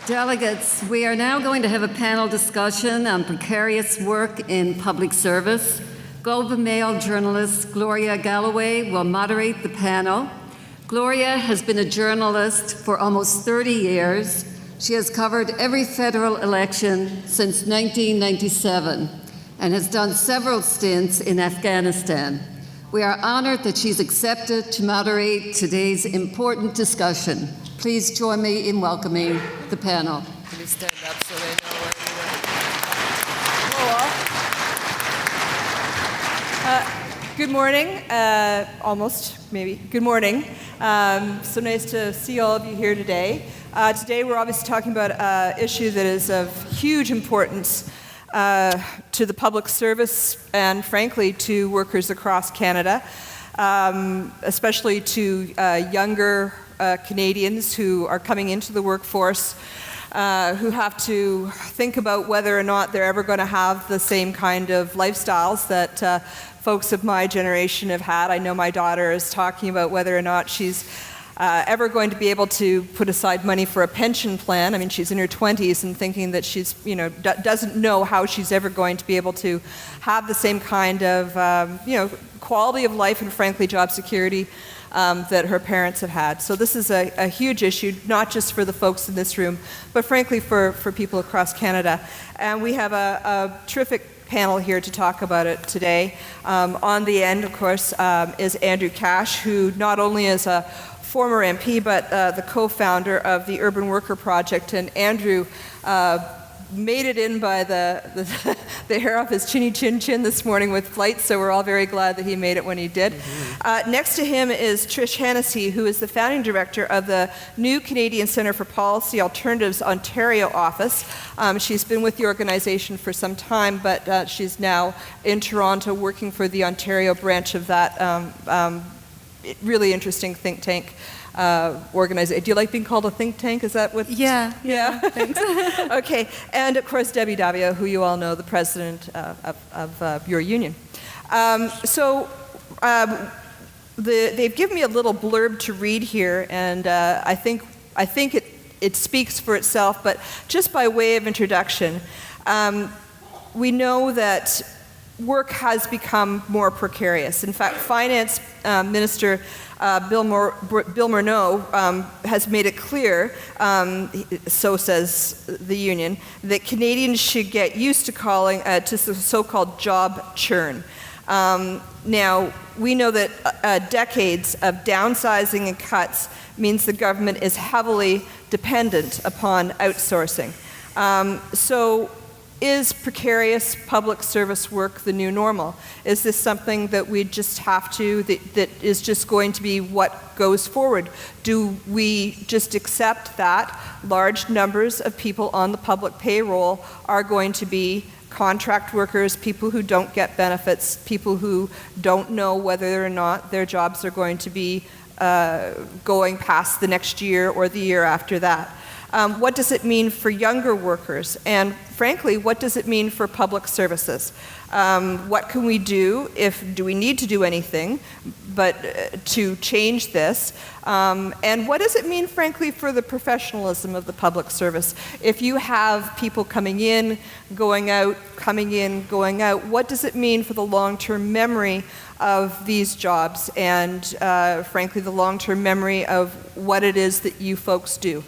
Delegates, we are now going to have a panel discussion on precarious work in public service. Globe and Mail journalist Gloria Galloway will moderate the panel. Gloria has been a journalist for almost 30 years. She has covered every federal election since 1997 and has done several stints in Afghanistan. We are honored that she's accepted to moderate today's important discussion. Please join me in welcoming the panel. Can you stand up so they know where you are? Good morning, almost, maybe. Good morning. So nice to see all of you here today. Today we're obviously talking about an issue that is of huge importance to the public service and, frankly, to workers across Canada, especially to younger Canadians who are coming into the workforce, who have to think about whether or not they're ever going to have the same kind of lifestyles that folks of my generation have had. I know my daughter is talking about whether or not she's ever going to be able to put aside money for a pension plan. I mean, she's in her 20s and thinking that she's, doesn't know how she's ever going to be able to have the same kind of, quality of life and, frankly, job security that her parents have had. So this is a huge issue, not just for the folks in this room, but frankly for people across Canada. And we have a terrific panel here to talk about it today. On the end, of course, is Andrew Cash, who not only is a former MP, but the co-founder of the Urban Worker Project. And Andrew made it in by the hair off his chinny chin chin this morning with flight, so we're all very glad that he made it when he did. Next to him is Trish Hennessy, who is the founding director of the new Canadian Centre for Policy Alternatives Ontario office. She's been with the organization for some time, but she's now in Toronto working for the Ontario branch of that really interesting think tank organization. Do you like being called a think tank? Is that what? Yeah. Thanks. Okay, and of course Debi Davia, who you all know, the president of your union. They've given me a little blurb to read here, and I think it speaks for itself. But just by way of introduction, we know that work has become more precarious. In fact, Finance Minister Bill Morneau has made it clear, so says the union, that Canadians should get used to calling to the so-called job churn. Now, we know that decades of downsizing and cuts means the government is heavily dependent upon outsourcing. So is precarious public service work the new normal? Is this something that we just have to, that is just going to be what goes forward? Do we just accept that large numbers of people on the public payroll are going to be contract workers, people who don't get benefits, people who don't know whether or not their jobs are going to be going past the next year or the year after that? What does it mean for younger workers? And frankly, what does it mean for public services? What can we do, do we need to do anything, but to change this? And what does it mean, frankly, for the professionalism of the public service? If you have people coming in, going out, coming in, going out, what does it mean for the long-term memory of these jobs and, frankly, the long-term memory of what it is that you folks do?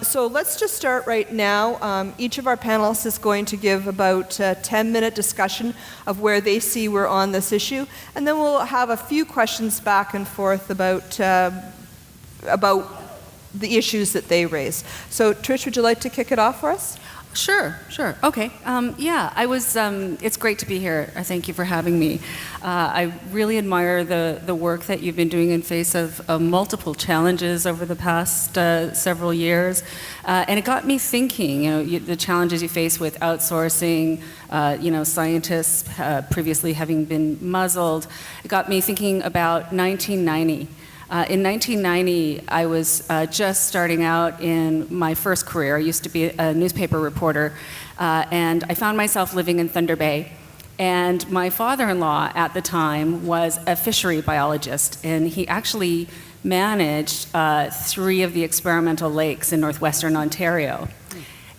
So let's just start right now. Each of our panelists is going to give about a 10-minute discussion of where they see we're on this issue, and then we'll have a few questions back and forth about the issues that they raise. So Trish, would you like to kick it off for us? Sure. Okay. It's great to be here. Thank you for having me. I really admire the work that you've been doing in face of multiple challenges over the past several years. And it got me thinking, the challenges you face with outsourcing, scientists previously having been muzzled. It got me thinking about 1990. In 1990, I was just starting out in my first career. I used to be a newspaper reporter, and I found myself living in Thunder Bay. And my father-in-law at the time was a fishery biologist, and he actually managed 3 of the experimental lakes in northwestern Ontario.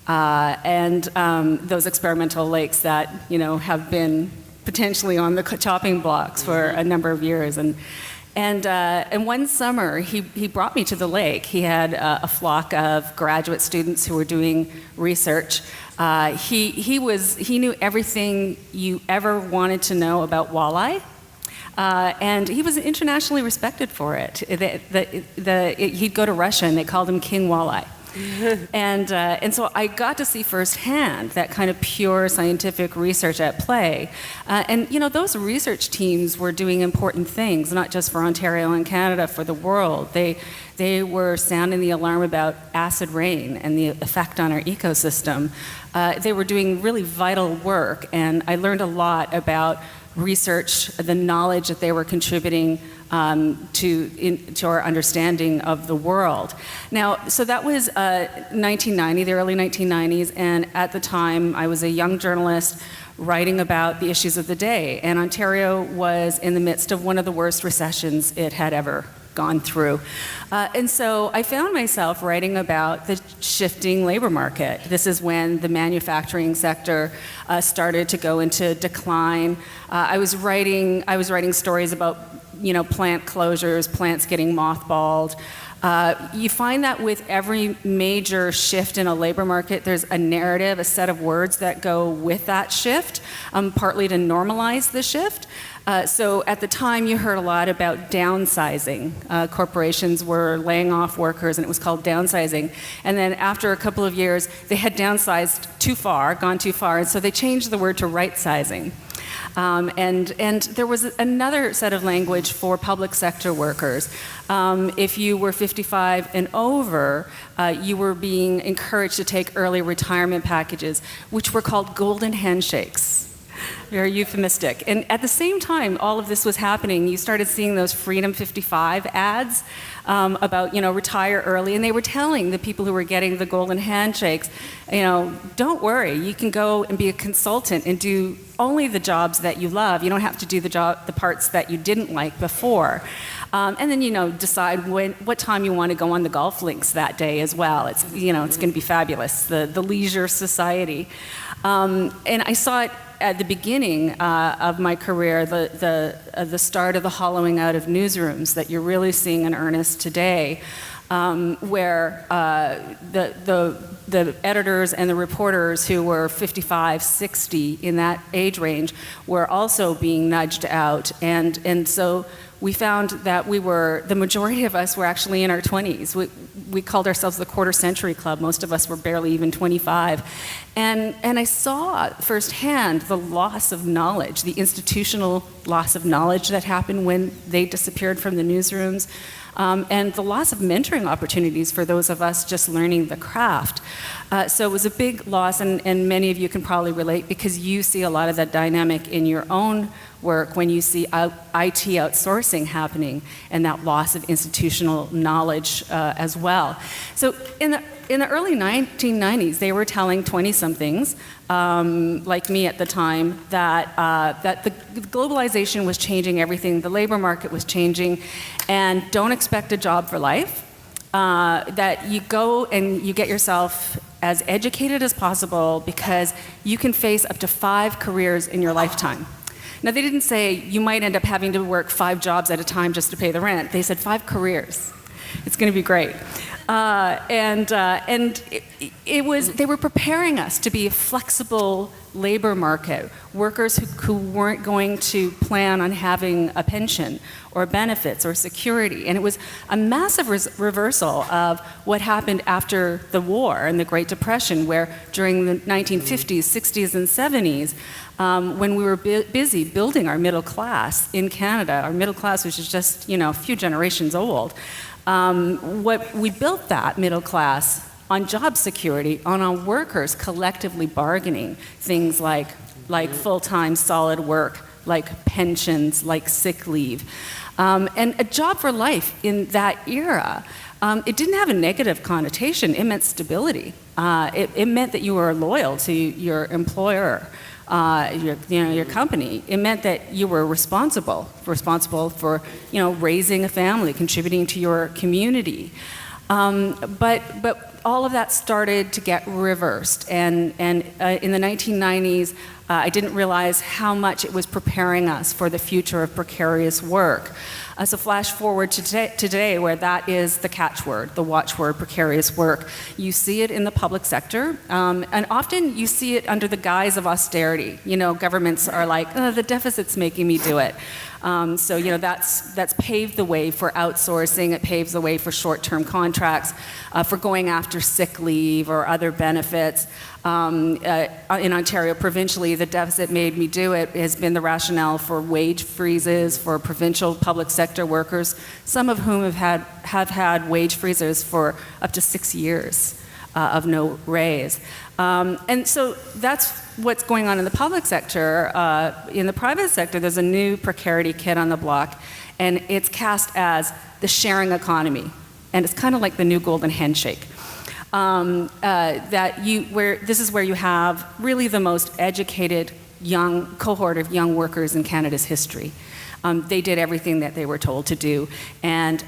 And those experimental lakes that, have been potentially on the chopping blocks for a number of years. And one summer, he brought me to the lake. He had a flock of graduate students who were doing research. He knew everything you ever wanted to know about walleye. And he was internationally respected for it. He'd go to Russia and they called him King Walleye. And so I got to see firsthand that kind of pure scientific research at play. And those research teams were doing important things, not just for Ontario and Canada, for the world. They were sounding the alarm about acid rain and the effect on our ecosystem. They were doing really vital work, and I learned a lot about research, the knowledge that they were contributing to our understanding of the world. Now, so that was 1990, the early 1990s, and at the time I was a young journalist writing about the issues of the day, and Ontario was in the midst of one of the worst recessions it had ever gone through. And so I found myself writing about the shifting labor market. This is when the manufacturing sector started to go into decline. I was writing stories about plant closures, plants getting mothballed. You find that with every major shift in a labor market, there's a narrative, a set of words that go with that shift, partly to normalize the shift. So at the time, you heard a lot about downsizing. Corporations were laying off workers, and it was called downsizing. And then after a couple of years, they had downsized gone too far, and so they changed the word to right-sizing. And there was another set of language for public sector workers. If you were 55 and over, you were being encouraged to take early retirement packages, which were called golden handshakes. Very euphemistic. And at the same time all of this was happening, you started seeing those Freedom 55 ads about, retire early. And they were telling the people who were getting the golden handshakes, don't worry, you can go and be a consultant and do only the jobs that you love. You don't have to do the parts that you didn't like before. And then, decide what time you want to go on the golf links that day as well. It's, it's going to be fabulous, the leisure society. And I saw it at the beginning of my career, the start of the hollowing out of newsrooms that you're really seeing in earnest today, where the editors and the reporters who were 55, 60 in that age range were also being nudged out. And so we found that the majority of us were actually in our 20s. We called ourselves the Quarter Century Club. Most of us were barely even 25. And I saw firsthand the loss of knowledge, the institutional loss of knowledge that happened when they disappeared from the newsrooms, and the loss of mentoring opportunities for those of us just learning the craft. So it was a big loss, and many of you can probably relate because you see a lot of that dynamic in your own work when you see IT outsourcing happening and that loss of institutional knowledge as well. So in the early 1990s, they were telling 20-somethings, like me at the time, that the globalization was changing everything, the labor market was changing, and don't expect a job for life. That you go and you get yourself as educated as possible because you can face up to 5 careers in your lifetime. Now, they didn't say you might end up having to work 5 jobs at a time just to pay the rent. They said 5 careers. It's going to be great. They were preparing us to be a flexible labor market, workers who weren't going to plan on having a pension or benefits or security. And it was a massive reversal of what happened after the war and the Great Depression, where during the 1950s, 60s, and 70s, when we were busy building our middle class in Canada, our middle class was just a few generations old. What we built that middle class on job security, on our workers collectively bargaining things like full-time solid work, like pensions, like sick leave. And a job for life in that era, it didn't have a negative connotation. It meant stability. It meant that you were loyal to your employer. your company. It meant that you were responsible for raising a family, contributing to your community. But all of that started to get reversed, and in the 1990s, I didn't realize how much it was preparing us for the future of precarious work. So flash forward to today, where that is the catchword, the watchword, precarious work. You see it in the public sector, and often you see it under the guise of austerity. Governments are like, the deficit's making me do it. So that's paved the way for outsourcing. It paves the way for short-term contracts, for going after sick leave or other benefits. In Ontario, provincially, the deficit made me do it has been the rationale for wage freezes for provincial public sector workers, some of whom have had wage freezes for up to 6 years of no raise. And so that's what's going on in the public sector. In the private sector, there's a new precarity kid on the block, and it's cast as the sharing economy. And it's kind of like the new golden handshake. This is where you have really the most educated young cohort of young workers in Canada's history. They did everything that they were told to do, and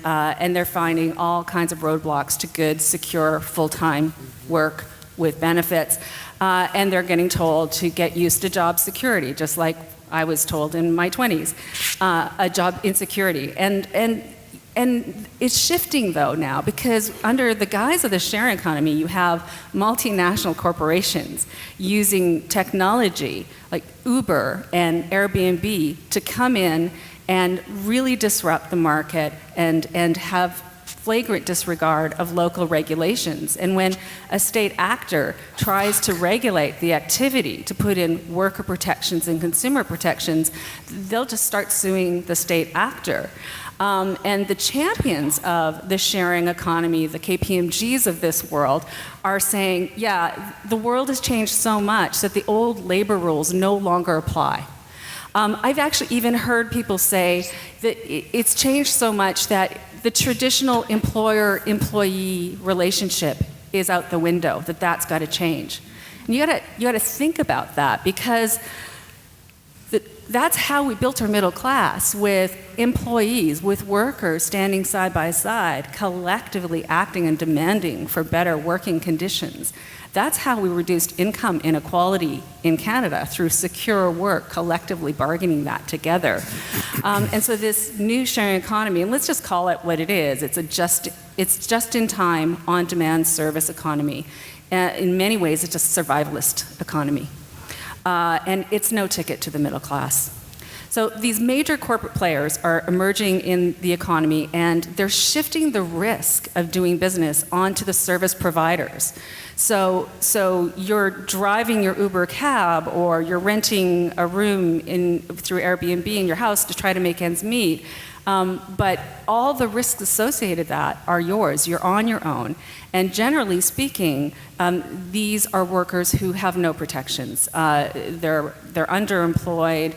they're finding all kinds of roadblocks to good, secure, full-time work with benefits, and they're getting told to get used to job security, just like I was told in my 20s, a job insecurity. And it's shifting, though, now, because under the guise of the sharing economy, you have multinational corporations using technology like Uber and Airbnb to come in and really disrupt the market and have flagrant disregard of local regulations. And when a state actor tries to regulate the activity, to put in worker protections and consumer protections, they'll just start suing the state actor. And the champions of the sharing economy, the KPMGs of this world, are saying, yeah, the world has changed so much that the old labor rules no longer apply. I've actually even heard people say that it's changed so much that the traditional employer-employee relationship is out the window, that's got to change. And you got to think about that, because that's how we built our middle class, with employees, with workers standing side by side, collectively acting and demanding for better working conditions. That's how we reduced income inequality in Canada, through secure work, collectively bargaining that together. And so this new sharing economy, and let's just call it what it is, it's just-in-time, on-demand service economy. In many ways, it's a survivalist economy. And it's no ticket to the middle class. So these major corporate players are emerging in the economy, and they're shifting the risk of doing business onto the service providers. So you're driving your Uber cab, or you're renting a room through Airbnb in your house to try to make ends meet. But all the risks associated with that are yours. You're on your own. And generally speaking, these are workers who have no protections. They're underemployed.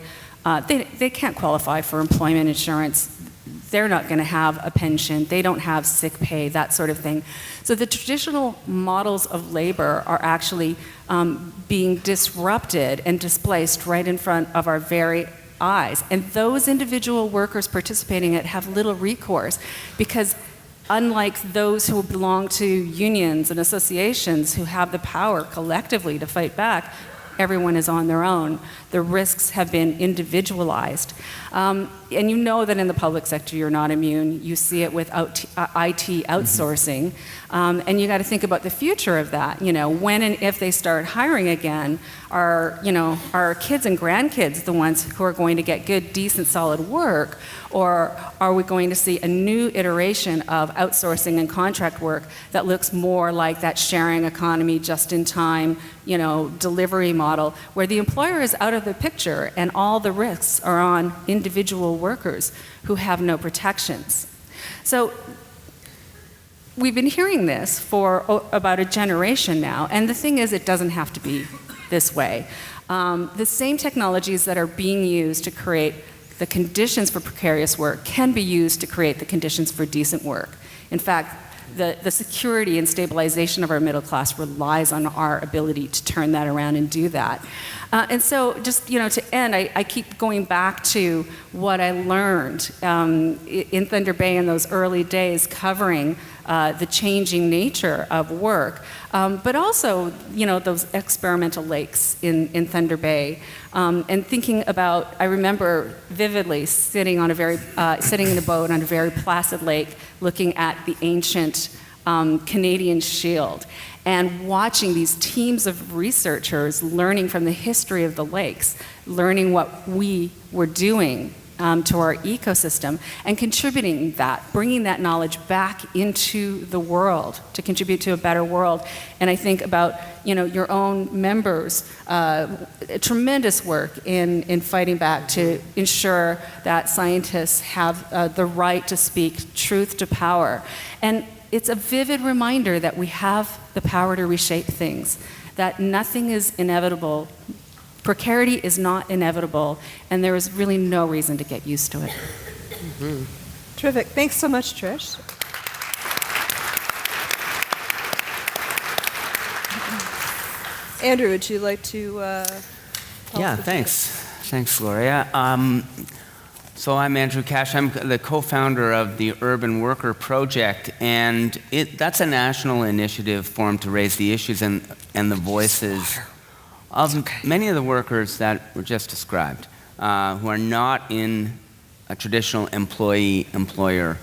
They can't qualify for employment insurance. They're not going to have a pension. They don't have sick pay, that sort of thing. So the traditional models of labor are actually being disrupted and displaced right in front of our very eyes. And those individual workers participating in it have little recourse, because unlike those who belong to unions and associations who have the power collectively to fight back, everyone is on their own. The risks have been individualized. And you know that in the public sector you're not immune. You see it with IT outsourcing. And you got to think about the future of that. When and if they start hiring again, are kids and grandkids the ones who are going to get good, decent, solid work? Or are we going to see a new iteration of outsourcing and contract work that looks more like that sharing economy, just-in-time, delivery model, where the employer is out of the picture and all the risks are on individual workers who have no protections? So we've been hearing this for about a generation now, and the thing is, it doesn't have to be this way. The same technologies that are being used to create the conditions for precarious work can be used to create the conditions for decent work. In fact, the security and stabilization of our middle class relies on our ability to turn that around and do that. And so just, to end, I keep going back to what I learned in Thunder Bay in those early days covering the changing nature of work, but also, those experimental lakes in Thunder Bay, and thinking about, I remember vividly sitting in a boat on a very placid lake, looking at the ancient Canadian Shield, and watching these teams of researchers learning from the history of the lakes, learning what we were doing to our ecosystem, and contributing that, bringing that knowledge back into the world to contribute to a better world. And I think about, your own members, tremendous work in fighting back to ensure that scientists have the right to speak truth to power. And it's a vivid reminder that we have the power to reshape things, that nothing is inevitable. Precarity is not inevitable, and there is really no reason to get used to it. Mm-hmm. Terrific. Thanks so much, Trish. Andrew, would you like to Yeah, thanks. Thanks, Gloria. So I'm Andrew Cash. I'm the co-founder of the Urban Worker Project, and that's a national initiative formed to raise the issues and the voices of many of the workers that were just described, who are not in a traditional employee-employer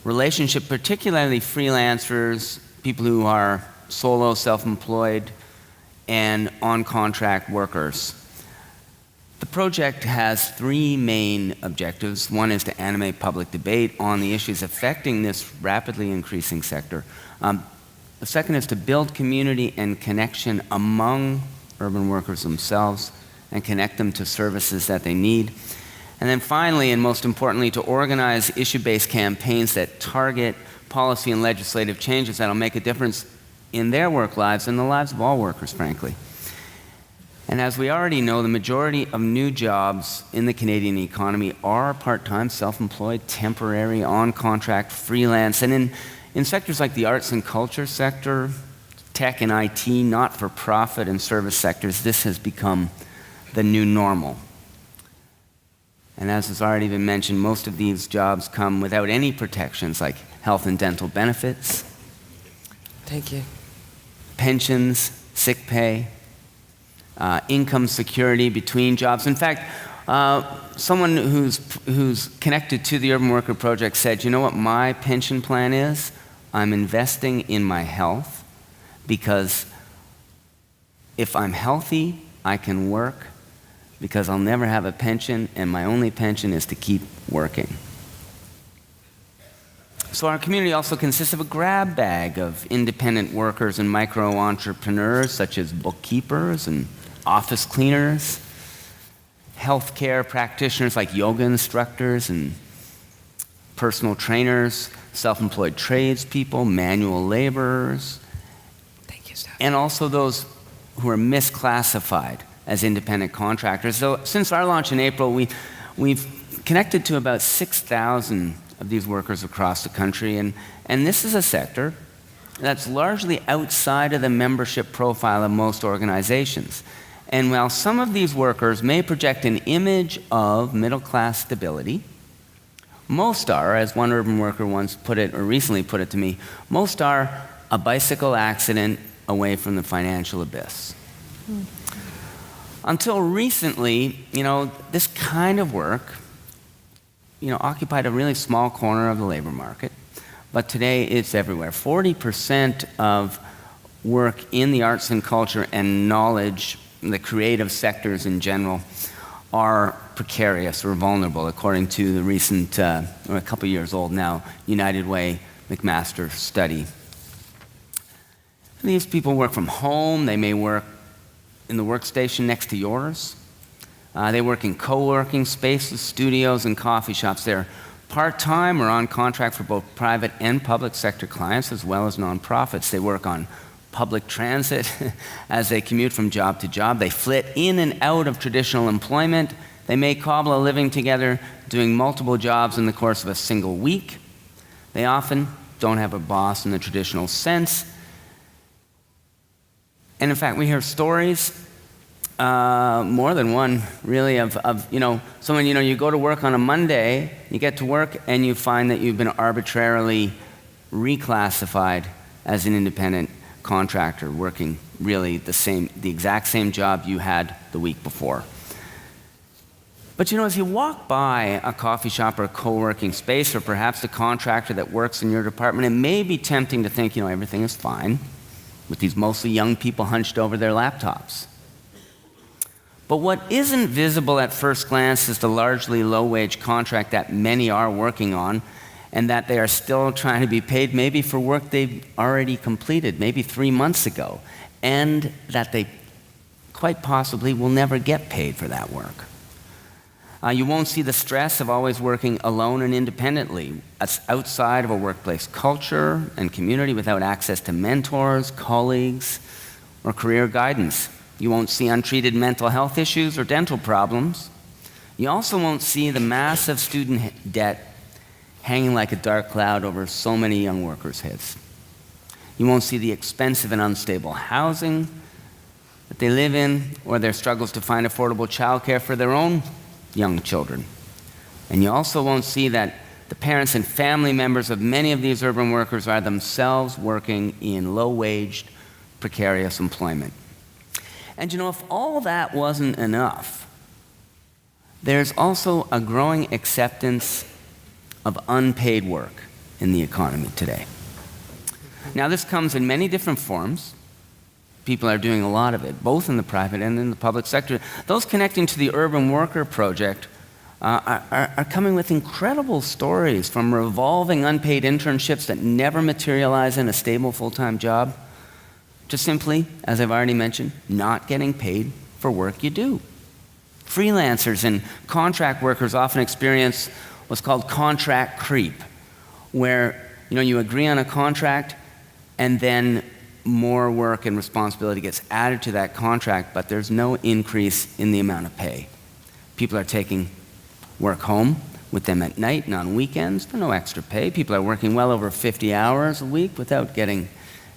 relationship, particularly freelancers, people who are solo, self-employed, and on-contract workers. The project has three main objectives. One is to animate public debate on the issues affecting this rapidly increasing sector. The second is to build community and connection among urban workers themselves and connect them to services that they need. And then finally, and most importantly, to organize issue-based campaigns that target policy and legislative changes that'll make a difference in their work lives and the lives of all workers, frankly. And as we already know, the majority of new jobs in the Canadian economy are part-time, self-employed, temporary, on-contract, freelance, and in sectors like the arts and culture sector, tech and IT, not-for-profit and service sectors, this has become the new normal. And as has already been mentioned, most of these jobs come without any protections like health and dental benefits. Thank you. Pensions, sick pay, income security between jobs. In fact, someone who's connected to the Urban Worker Project said, you know what my pension plan is? I'm investing in my health, because if I'm healthy, I can work, because I'll never have a pension, and my only pension is to keep working. So our community also consists of a grab bag of independent workers and micro-entrepreneurs, such as bookkeepers and office cleaners, healthcare practitioners like yoga instructors and personal trainers, self-employed tradespeople, manual laborers, and also those who are misclassified as independent contractors. So since our launch in April, we've connected to about 6,000 of these workers across the country, and this is a sector that's largely outside of the membership profile of most organizations. And while some of these workers may project an image of middle-class stability, most are, as one urban worker once put it, or recently put it to me, most are a bicycle accident away from the financial abyss. Until recently, this kind of work, occupied a really small corner of the labor market, but today it's everywhere. 40% of work in the arts and culture and knowledge, the creative sectors in general, are precarious or vulnerable, according to the recent, or a couple years old now, United Way McMaster study. These people work from home. They may work in the workstation next to yours. They work in co-working spaces, studios, and coffee shops. They're part-time or on contract for both private and public sector clients, as well as nonprofits. They work on public transit as they commute from job to job. They flit in and out of traditional employment. They may cobble a living together doing multiple jobs in the course of a single week. They often don't have a boss in the traditional sense. And in fact, we hear stories, more than one, really, of someone, you go to work on a Monday, you get to work, and you find that you've been arbitrarily reclassified as an independent contractor working really the exact same job you had the week before. But as you walk by a coffee shop or a co-working space, or perhaps the contractor that works in your department, it may be tempting to think, everything is fine with these mostly young people hunched over their laptops. But what isn't visible at first glance is the largely low-wage contract that many are working on, and that they are still trying to be paid maybe for work they've already completed, maybe 3 months ago, and that they quite possibly will never get paid for that work. You won't see the stress of always working alone and independently, outside of a workplace culture and community, without access to mentors, colleagues, or career guidance. You won't see untreated mental health issues or dental problems. You also won't see the massive student debt hanging like a dark cloud over so many young workers' heads. You won't see the expensive and unstable housing that they live in, or their struggles to find affordable childcare for their own young children. And you also won't see that the parents and family members of many of these urban workers are themselves working in low-waged, precarious employment. And if all that wasn't enough, there's also a growing acceptance of unpaid work in the economy today. Now, this comes in many different forms. People are doing a lot of it, both in the private and in the public sector. Those connecting to the Urban Worker Project are coming with incredible stories, from revolving unpaid internships that never materialize in a stable full-time job, to simply, as I've already mentioned, not getting paid for work you do. Freelancers and contract workers often experience what's called contract creep, where you agree on a contract and then more work and responsibility gets added to that contract, but there's no increase in the amount of pay. People are taking work home with them at night and on weekends for no extra pay. People are working well over 50 hours a week without getting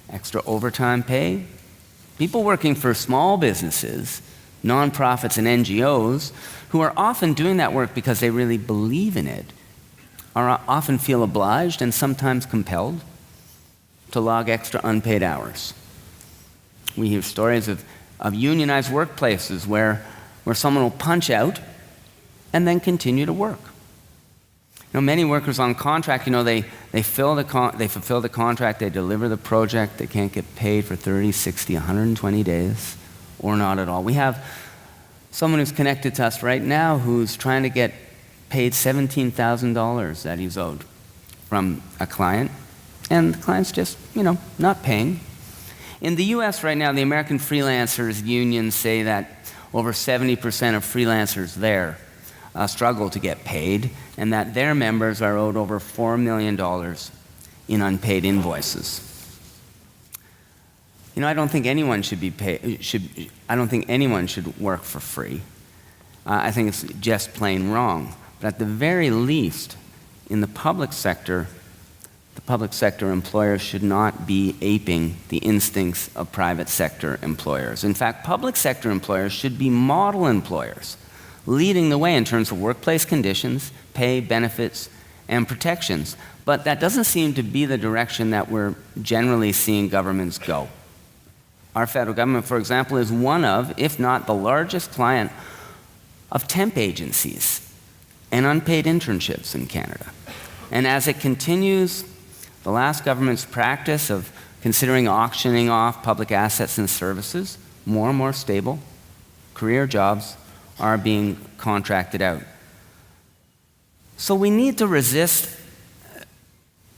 extra overtime pay. People working for small businesses, nonprofits, and NGOs, who are often doing that work because they really believe in it, often feel obliged and sometimes compelled to log extra unpaid hours. We hear stories of unionized workplaces where someone will punch out and then continue to work. Many workers on contract, they fulfill the contract, they deliver the project, they can't get paid for 30, 60, 120 days, or not at all. We have someone who's connected to us right now who's trying to get paid $17,000 that he's owed from a client, and the client's just, not paying. In the US right now, the American Freelancers Union say that over 70% of freelancers there struggle to get paid, and that their members are owed over $4 million in unpaid invoices. I don't think anyone should be paid. I don't think anyone should work for free. I think it's just plain wrong. But at the very least, in the public sector employers should not be aping the instincts of private sector employers. In fact, public sector employers should be model employers, leading the way in terms of workplace conditions, pay, benefits, and protections. But that doesn't seem to be the direction that we're generally seeing governments go. Our federal government, for example, is one of, if not the largest client of temp agencies and unpaid internships in Canada. And as it continues, the last government's practice of considering auctioning off public assets and services, more and more stable career jobs are being contracted out. So we need to resist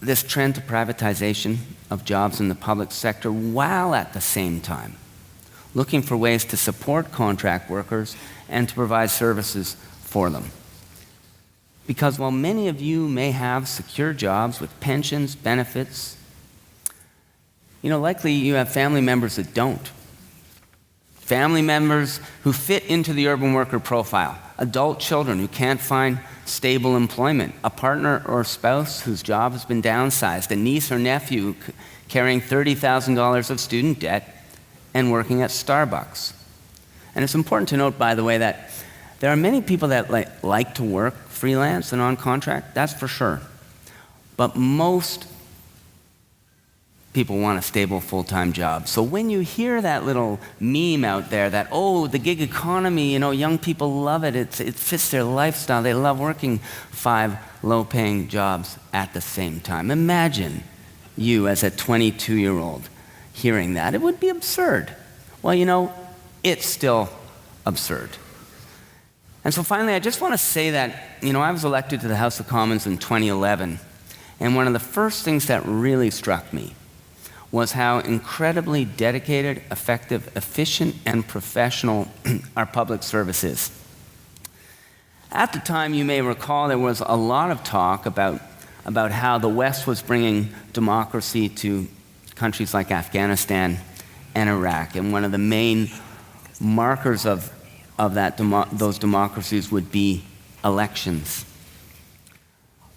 this trend to privatization of jobs in the public sector, while at the same time looking for ways to support contract workers and to provide services for them. Because while many of you may have secure jobs with pensions, benefits, likely you have family members that don't. Family members who fit into the urban worker profile, adult children who can't find stable employment, a partner or spouse whose job has been downsized, a niece or nephew carrying $30,000 of student debt and working at Starbucks. And it's important to note, by the way, that there are many people that like to work freelance and on contract, that's for sure. But most people want a stable full-time job. So when you hear that little meme out there that, oh, the gig economy, young people love it, it fits their lifestyle, they love working 5 low-paying jobs at the same time. Imagine you as a 22-year-old hearing that. It would be absurd. Well, it's still absurd. And so finally, I just want to say that, I was elected to the House of Commons in 2011, and one of the first things that really struck me was how incredibly dedicated, effective, efficient, and professional our public service is. At the time, you may recall, there was a lot of talk about how the West was bringing democracy to countries like Afghanistan and Iraq, and one of the main markers of those democracies would be elections.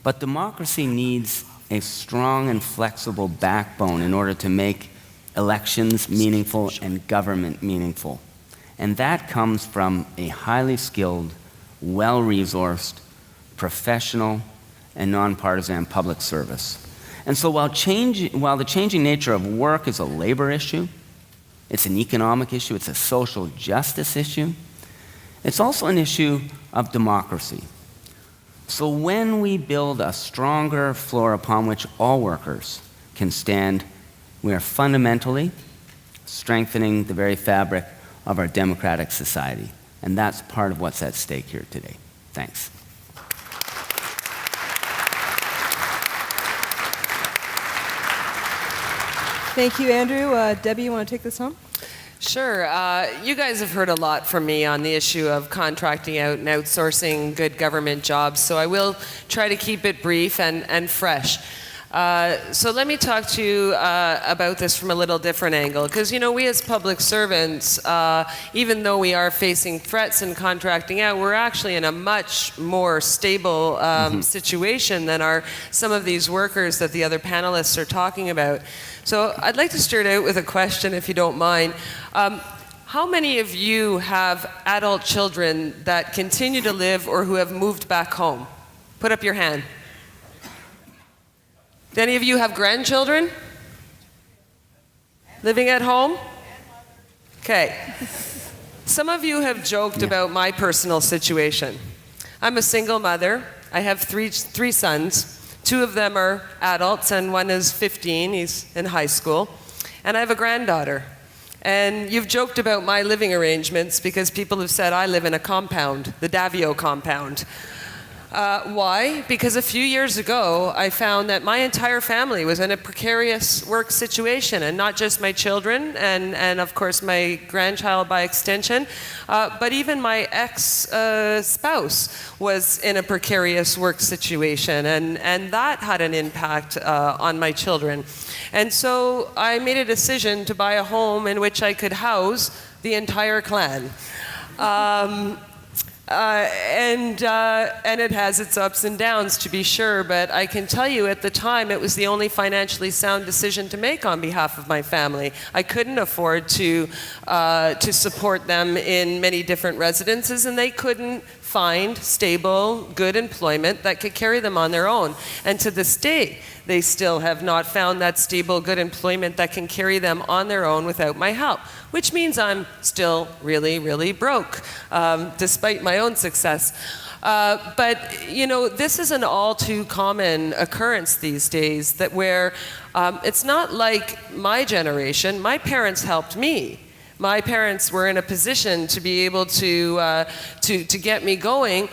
But democracy needs a strong and flexible backbone in order to make elections meaningful and government meaningful. And that comes from a highly skilled, well-resourced, professional, and nonpartisan public service. And so while the changing nature of work is a labor issue, it's an economic issue, it's a social justice issue, it's also an issue of democracy. So when we build a stronger floor upon which all workers can stand, we are fundamentally strengthening the very fabric of our democratic society. And that's part of what's at stake here today. Thanks. Thank you, Andrew. Debi, you want to take this home? Sure. You guys have heard a lot from me on the issue of contracting out and outsourcing good government jobs, so I will try to keep it brief and fresh. So let me talk to you about this from a little different angle, because we as public servants, even though we are facing threats in contracting out, we're actually in a much more stable situation than are some of these workers that the other panelists are talking about. So I'd like to start out with a question, if you don't mind. How many of you have adult children that continue to live or who have moved back home? Put up your hand. Do any of you have grandchildren living at home? Okay. Some of you have joked about my personal situation. I'm a single mother. I have three sons. 2 of them are adults, and one is 15. He's in high school. And I have a granddaughter. And you've joked about my living arrangements because people have said I live in a compound, the Daviau compound. Why? Because a few years ago, I found that my entire family was in a precarious work situation, and not just my children and of course my grandchild by extension, but even my ex-spouse was in a precarious work situation, and that had an impact on my children. And so I made a decision to buy a home in which I could house the entire clan. And it has its ups and downs, to be sure, but I can tell you at the time it was the only financially sound decision to make on behalf of my family. I couldn't afford to support them in many different residences, and they couldn't find stable, good employment that could carry them on their own. And to this day, they still have not found that stable, good employment that can carry them on their own without my help, which means I'm still really, really broke, despite my own success. But this is an all too common occurrence these days, that where it's not like my generation. My parents helped me. My parents were in a position to be able to get me going.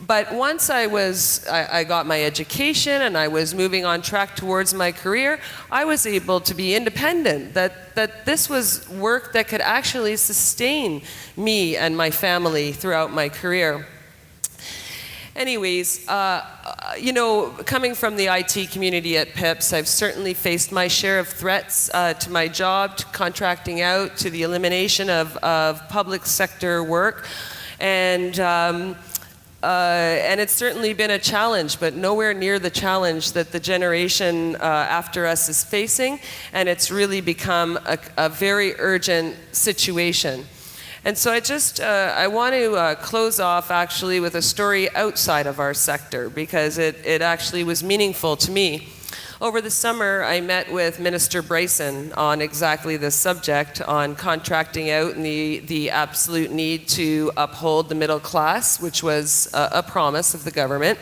But once I got my education and I was moving on track towards my career, I was able to be independent, that this was work that could actually sustain me and my family throughout my career. Anyways, coming from the IT community at PIPS, I've certainly faced my share of threats to my job, to contracting out, to the elimination of public sector work. And And it's certainly been a challenge, but nowhere near the challenge that the generation after us is facing. And it's really become a very urgent situation. And so I want to close off actually with a story outside of our sector, because it actually was meaningful to me. Over the summer, I met with Minister Bryson on exactly this subject, on contracting out and the absolute need to uphold the middle class, which was a promise of the government.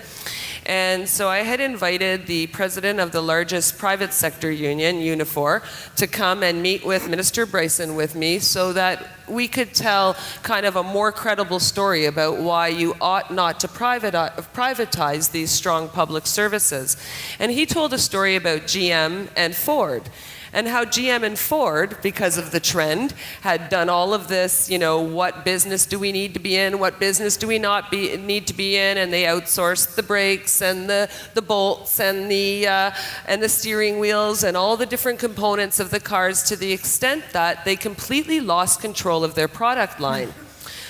And so I had invited the president of the largest private sector union, Unifor, to come and meet with Minister Bryson with me so that we could tell kind of a more credible story about why you ought not to privatize these strong public services. And he told a story about GM and Ford, and how GM and Ford, because of the trend, had done all of this, what business do we need to be in, what business do we not need to be in, and they outsourced the brakes and the bolts and the steering wheels and all the different components of the cars, to the extent that they completely lost control of their product line.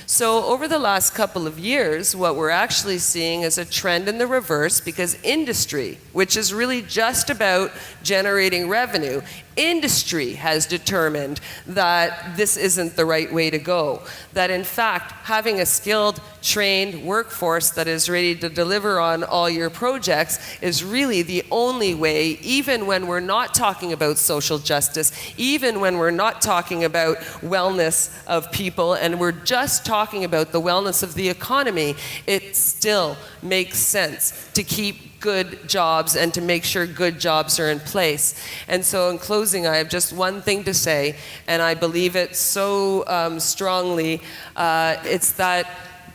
So over the last couple of years, what we're actually seeing is a trend in the reverse, because industry, which is really just about generating revenue, industry has determined that this isn't the right way to go. That in fact, having a skilled, trained workforce that is ready to deliver on all your projects is really the only way, even when we're not talking about social justice, even when we're not talking about wellness of people, and we're just talking about the wellness of the economy, it still makes sense to keep good jobs and to make sure good jobs are in place. And so in closing, I have just one thing to say, and I believe it so strongly. It's that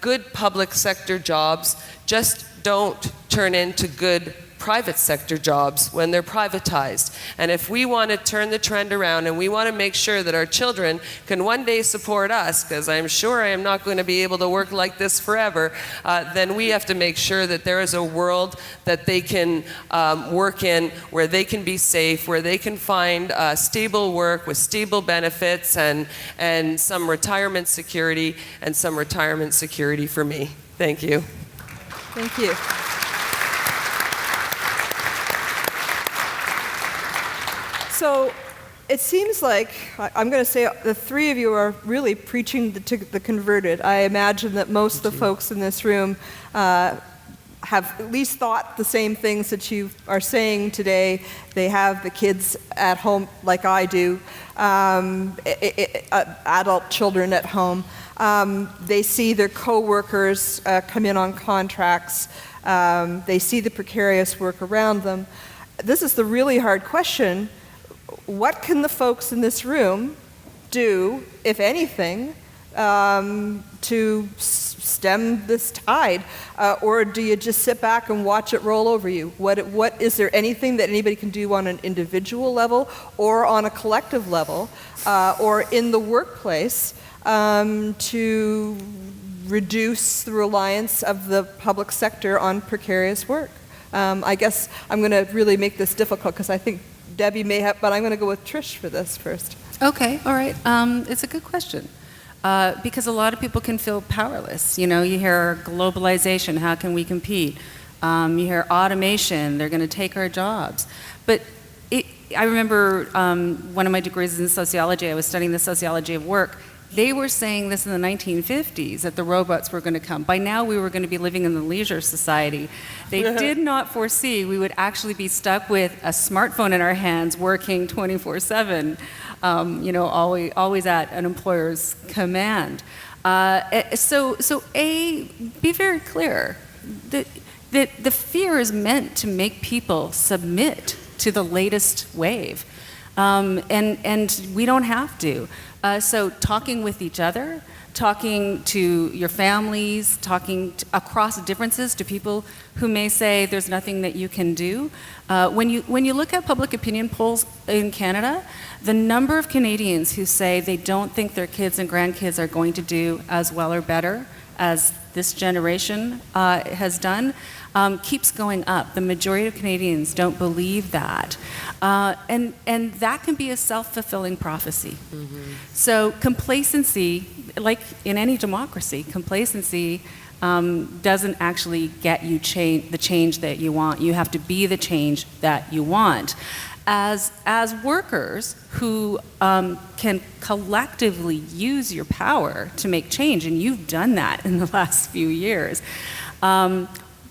good public sector jobs just don't turn into good private sector jobs when they're privatized. And if we want to turn the trend around, and we want to make sure that our children can one day support us, because I'm sure I am not going to be able to work like this forever, then we have to make sure that there is a world that they can work in, where they can be safe, where they can find stable work with stable benefits and some retirement security for me. Thank you. Thank you. So it seems like, I'm going to say, the three of you are really preaching to the converted. I imagine that most of the folks in this room have at least thought the same things that you are saying today. They have the kids at home like I do, adult children at home. They see their coworkers come in on contracts. They see the precarious work around them. This is the really hard question. What can the folks in this room do, if anything, to stem this tide? Or do you just sit back and watch it roll over you? What is there anything that anybody can do on an individual level or on a collective level or in the workplace to reduce the reliance of the public sector on precarious work? I guess I'm going to really make this difficult, because I think Debi may have, but I'm going to go with Trish for this first. Okay, all right. It's a good question. Because a lot of people can feel powerless. You hear globalization, how can we compete? You hear automation, they're going to take our jobs. But I remember one of my degrees is in sociology. I was studying the sociology of work. They were saying this in the 1950s, that the robots were going to come. By now, we were going to be living in the leisure society. They did not foresee we would actually be stuck with a smartphone in our hands, working 24/7, always at an employer's command. So be very clear that the fear is meant to make people submit to the latest wave, and we don't have to. So talking with each other, talking to your families, talking across differences to people who may say there's nothing that you can do. When you look at public opinion polls in Canada, the number of Canadians who say they don't think their kids and grandkids are going to do as well or better as this generation has done keeps going up. The majority of Canadians don't believe that. And that can be a self-fulfilling prophecy. Mm-hmm. So complacency, like in any democracy, complacency doesn't actually get you the change that you want. You have to be the change that you want. As workers who can collectively use your power to make change, and you've done that in the last few years,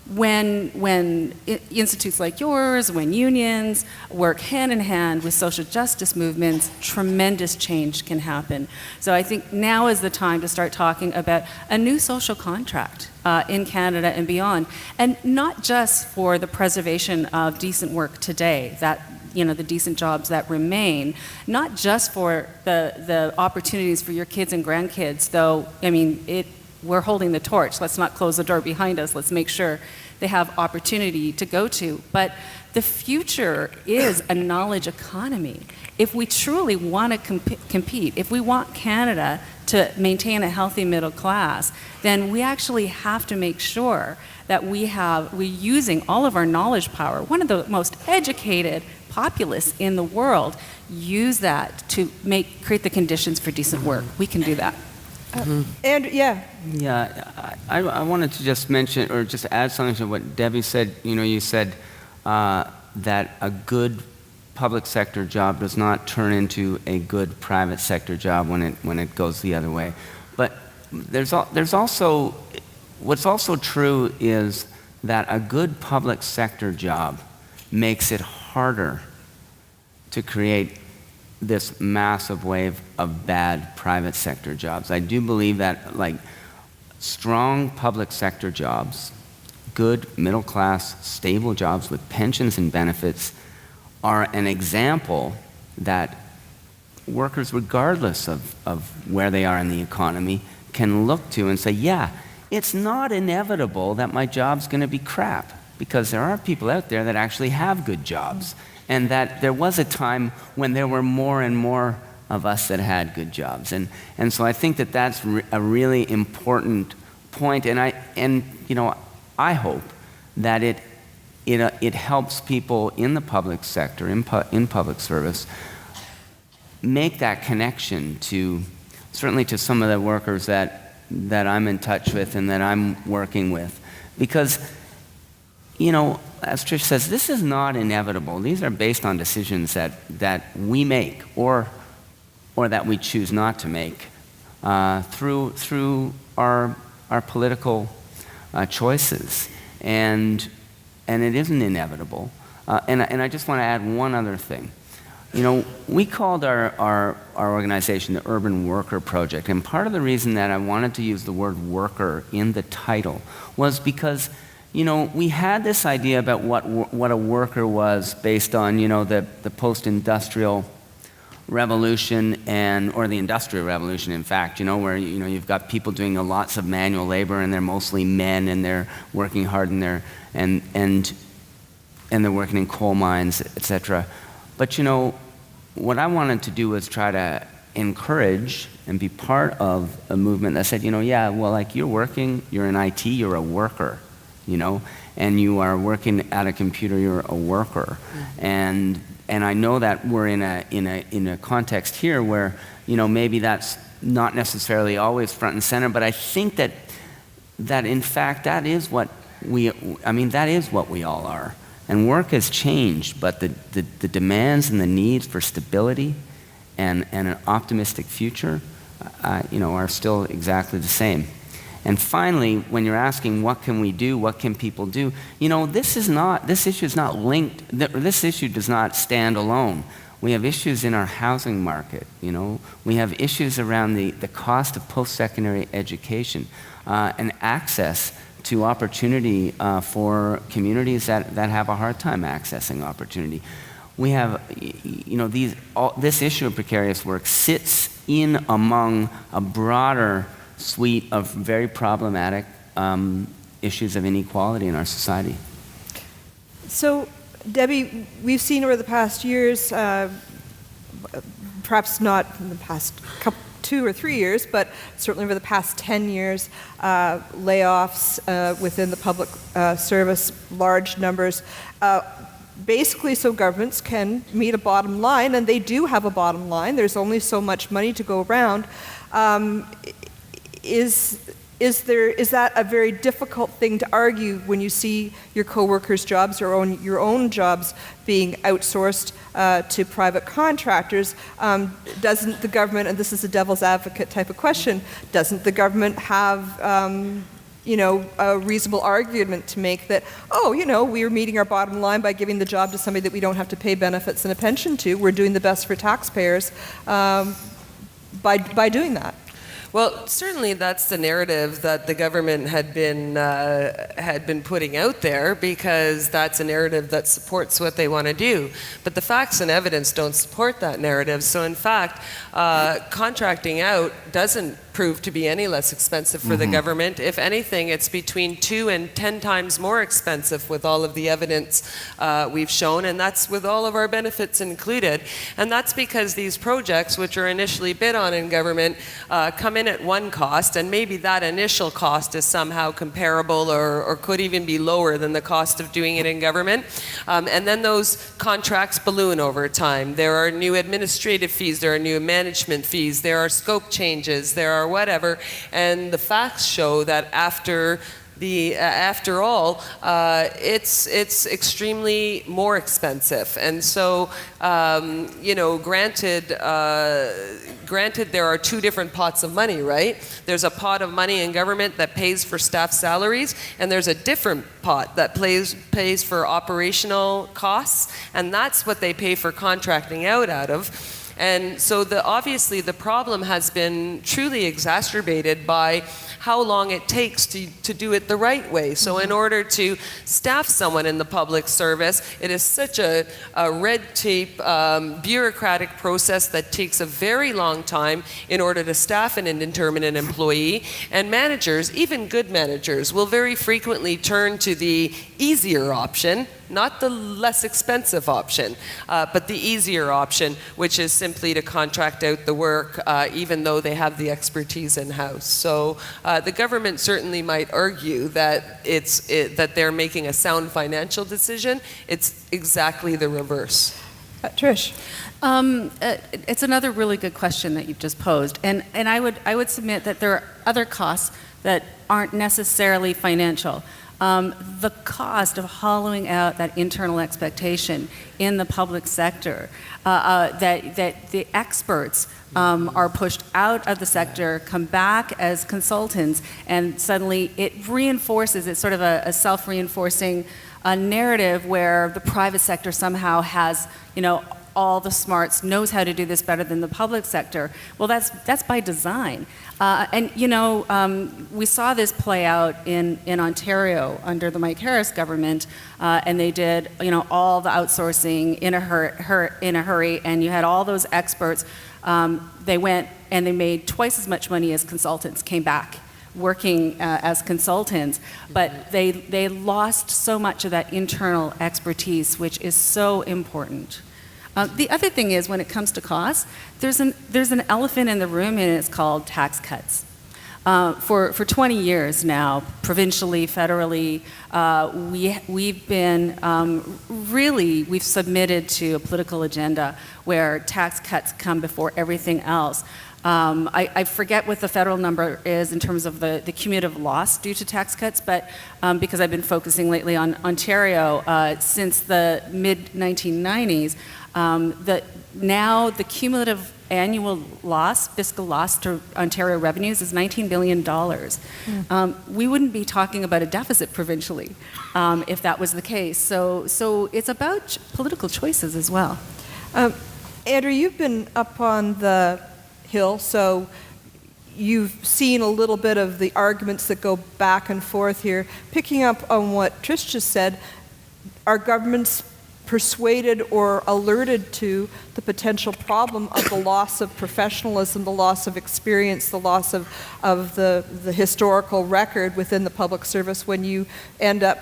when institutes like yours, when unions work hand in hand with social justice movements, tremendous change can happen. So I think now is the time to start talking about a new social contract in Canada and beyond, and not just for the preservation of decent work today, that the decent jobs that remain, not just for the opportunities for your kids and grandkids, though, we're holding the torch. Let's not close the door behind us. Let's make sure they have opportunity to go to. But the future is a knowledge economy. If we truly want to compete, if we want Canada to maintain a healthy middle class, then we actually have to make sure that we're using all of our knowledge power. One of the most educated populace in the world, use that to create the conditions for decent work. We can do that. And Yeah, I wanted to just mention, or just add something to what Debbie said. You said that a good public sector job does not turn into a good private sector job when it goes the other way. But there's also, what's also true is that a good public sector job makes it harder to create this massive wave of bad private sector jobs. I do believe that strong public sector jobs, good middle class, stable jobs with pensions and benefits are an example that workers, regardless of where they are in the economy, can look to and say, yeah, it's not inevitable that my job's going to be crap, because there are people out there that actually have good jobs. And that there was a time when there were more and more of us that had good jobs. And so I think that that's a really important point. And I hope that it helps people in the public sector, in public service, make that connection to, certainly to some of the workers that I'm in touch with and that I'm working with. Because, as Trish says, this is not inevitable. These are based on decisions that we make or that we choose not to make through our political choices. And it isn't inevitable. And I just want to add one other thing. We called our organization the Urban Worker Project. And part of the reason that I wanted to use the word worker in the title was because we had this idea about what a worker was based on, the post-industrial revolution or the industrial revolution, in fact, where, you've got people doing lots of manual labor and they're mostly men and they're working hard and they're working in coal mines, etc. But, what I wanted to do was try to encourage and be part of a movement that said, you're working, you're in IT, you're a worker. And you are working at a computer, you're a worker. And I know that we're in a context here where, maybe that's not necessarily always front and center, but I think that in fact that is what we all are. And work has changed, but the demands and the needs for stability and an optimistic future, are still exactly the same. And finally, when you're asking what can we do, what can people do, this issue is not linked, this issue does not stand alone. We have issues in our housing market, we have issues around the cost of post-secondary education and access to opportunity for communities that have a hard time accessing opportunity. We have, this issue of precarious work sits in among a broader suite of very problematic issues of inequality in our society. So, Debi, we've seen over the past years, perhaps not in the past 2 or 3 years, but certainly over the past 10 years, layoffs within the public service, large numbers, basically so governments can meet a bottom line, and they do have a bottom line. There's only so much money to go around. Is is that a very difficult thing to argue when you see your coworkers' jobs or your own jobs being outsourced to private contractors? Doesn't the government, and this is a devil's advocate type of question, doesn't the government have a reasonable argument to make that, we are meeting our bottom line by giving the job to somebody that we don't have to pay benefits and a pension to. We're doing the best for taxpayers by doing that. Well, certainly that's the narrative that the government had been putting out there, because that's a narrative that supports what they want to do. But the facts and evidence don't support that narrative. So in fact, contracting out doesn't prove to be any less expensive for the government. If anything, it's between 2 and 10 times more expensive with all of the evidence we've shown, and that's with all of our benefits included. And that's because these projects, which are initially bid on in government, come in at one cost, and maybe that initial cost is somehow comparable or could even be lower than the cost of doing it in government. And then those contracts balloon over time. There are new administrative fees, there are new management fees, there are scope changes, there are whatever, and the facts show that after all, it's extremely more expensive. And so, granted, there are two different pots of money, right? There's a pot of money in government that pays for staff salaries, and there's a different pot that pays for operational costs, and that's what they pay for contracting out of. And so obviously the problem has been truly exacerbated by how long it takes to do it the right way. So in order to staff someone in the public service, it is such a red tape, bureaucratic process that takes a very long time in order to staff an indeterminate employee. And managers, even good managers, will very frequently turn to the easier option, not the less expensive option, but the easier option, which is simply to contract out the work, even though they have the expertise in-house. So the government certainly might argue that that they're making a sound financial decision. It's exactly the reverse. Trish? It's another really good question that you've just posed, and I would submit that there are other costs that aren't necessarily financial. The cost of hollowing out that internal expectation in the public sector, that the experts are pushed out of the sector, come back as consultants, and suddenly it reinforces, it's sort of a self-reinforcing narrative where the private sector somehow has, all the smarts, knows how to do this better than the public sector. Well, that's by design. We saw this play out in Ontario under the Mike Harris government, and they did, all the outsourcing in a hurry, and you had all those experts. They went and they made twice as much money as consultants, came back working as consultants, but they lost so much of that internal expertise, which is so important. The other thing is, when it comes to costs, there's an elephant in the room, and it's called tax cuts. For 20 years now, provincially, federally, we've been we've submitted to a political agenda where tax cuts come before everything else. I forget what the federal number is in terms of the cumulative loss due to tax cuts, but because I've been focusing lately on Ontario, since the mid-1990s, now the cumulative annual loss, fiscal loss to Ontario revenues is $19 billion. We wouldn't be talking about a deficit provincially if that was the case. So it's about political choices as well. Andrew, you've been up on the Hill, so you've seen a little bit of the arguments that go back and forth here. Picking up on what Trish just said, are governments persuaded or alerted to the potential problem of the loss of professionalism, the loss of experience, the loss of the historical record within the public service when you end up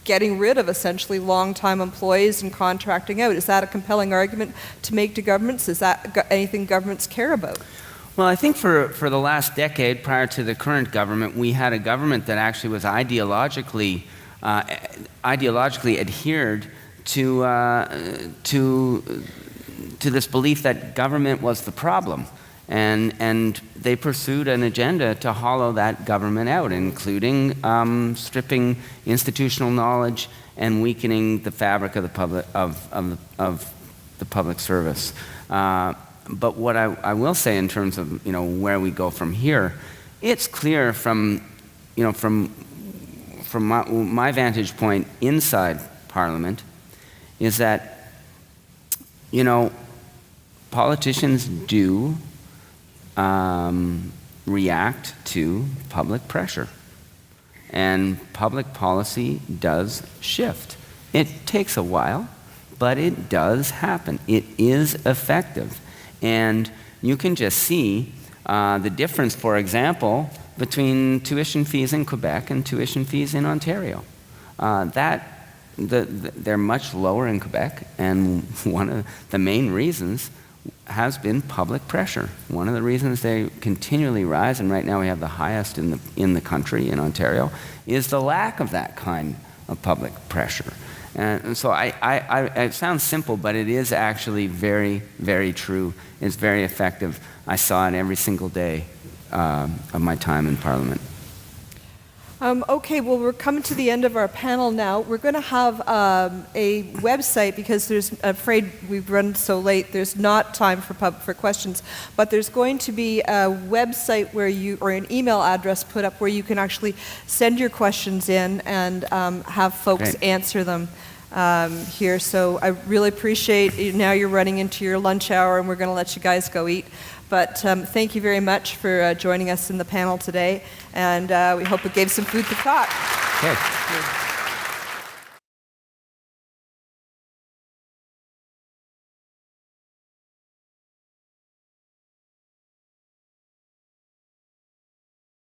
getting rid of essentially long-time employees and contracting out? Is that a compelling argument to make to governments? Is that anything governments care about? Well, I think for the last decade, prior to the current government, we had a government that actually was ideologically adhered to this belief that government was the problem. And they pursued an agenda to hollow that government out, including stripping institutional knowledge and weakening the fabric of the public service. But what I will say in terms of where we go from here, it's clear from my vantage point inside Parliament is that politicians do react to public pressure, and public policy does shift. It takes a while, but it does happen. It is effective. And you can just see the difference, for example, between tuition fees in Quebec and tuition fees in Ontario. They're much lower in Quebec, and one of the main reasons has been public pressure. One of the reasons they continually rise, and right now we have the highest in the country, in Ontario, is the lack of that kind of public pressure. And so it sounds simple, but it is actually very, very true. It's very effective. I saw it every single day of my time in Parliament. Okay, well, we're coming to the end of our panel now. We're going to have a website because I'm afraid we've run so late. There's not time for questions, but there's going to be a website or an email address put up where you can actually send your questions in and have folks answer them here. So I really appreciate now you're running into your lunch hour, and we're going to let you guys go eat. But thank you very much for joining us in the panel today, and we hope it gave some food for thought. Okay.